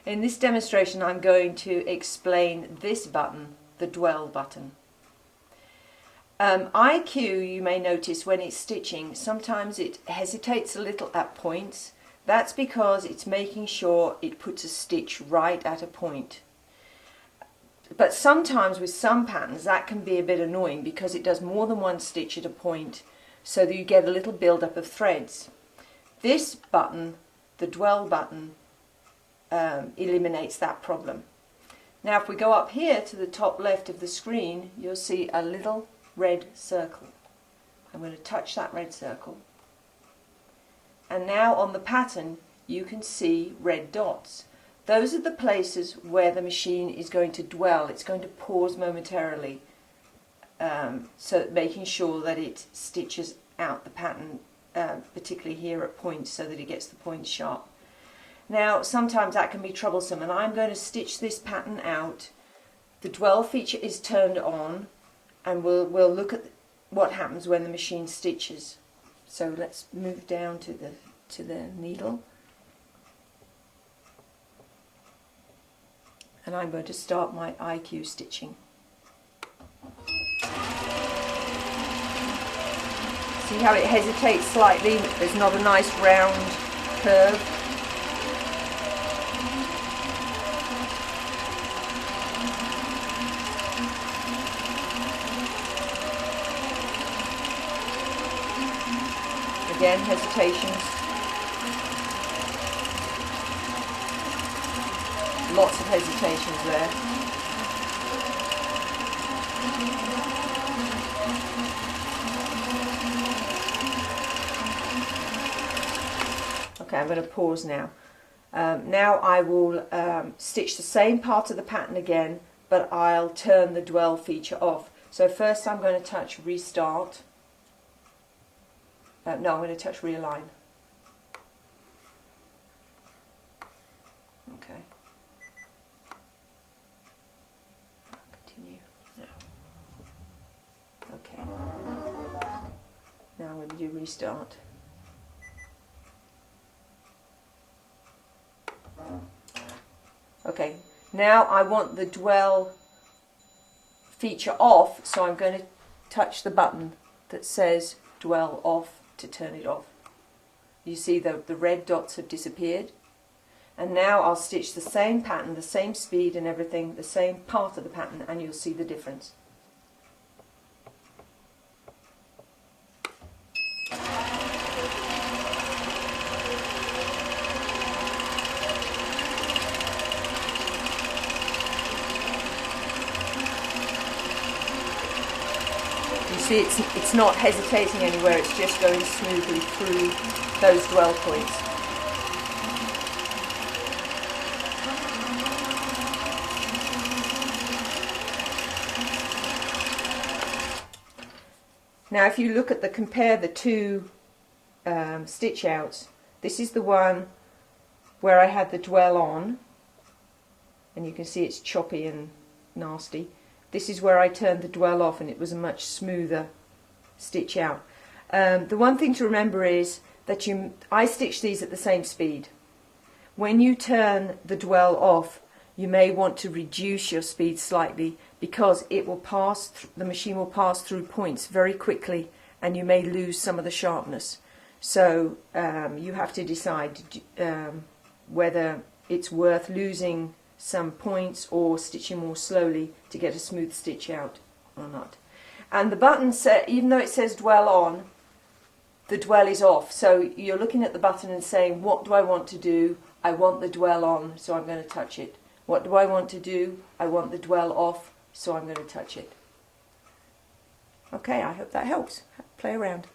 In this demonstration I'm going to explain this button, the dwell button. IQ, you may notice when it's stitching, sometimes it hesitates a little at points. That's because it's making sure it puts a stitch right at a point. But sometimes with some patterns that can be a bit annoying because it does more than one stitch at a point, so that you get a little build-up of threads. This button, the dwell button, eliminates that problem. Now if we go up here to the top left of the screen, you'll see a little red circle. I'm going to touch that red circle, and now on the pattern you can see red dots. Those are the places where the machine is going to dwell. It's going to pause momentarily, so making sure that it stitches out the pattern, particularly here at points, so that it gets the points sharp. Now sometimes that can be troublesome, and I'm going to stitch this pattern out. The dwell feature is turned on, and we'll look at what happens when the machine stitches. So let's move down to the needle, and I'm going to start my IQ stitching. See how it hesitates slightly? There's not a nice round curve. Again, hesitations. Lots of hesitations there. Okay, I'm going to pause now. Now I will stitch the same part of the pattern again, but I'll turn the dwell feature off. So first I'm going to touch restart. No, I'm going to touch realign. Okay. Continue. Now. Okay. Now I'm going to do restart. Okay. Now I want the dwell feature off, so I'm going to touch the button that says dwell off to turn it off. You see the red dots have disappeared, and now I'll stitch the same pattern, the same speed and everything, the same part of the pattern, and you'll see the difference. See, it's not hesitating anywhere, it's just going smoothly through those dwell points. Now if you look at compare the two stitch outs, this is the one where I had the dwell on, and you can see it's choppy and nasty. This is where I turned the dwell off, and it was a much smoother stitch out. The one thing to remember is that I stitch these at the same speed. When you turn the dwell off, you may want to reduce your speed slightly, because it will the machine will pass through points very quickly, and you may lose some of the sharpness. So you have to decide whether it's worth losing some points or stitching more slowly to get a smooth stitch out or not. And the button, even though it says dwell on, the dwell is off. So you're looking at the button and saying, what do I want to do? I want the dwell on, so I'm going to touch it. What do I want to do? I want the dwell off, so I'm going to touch it. Okay, I hope that helps. Play around.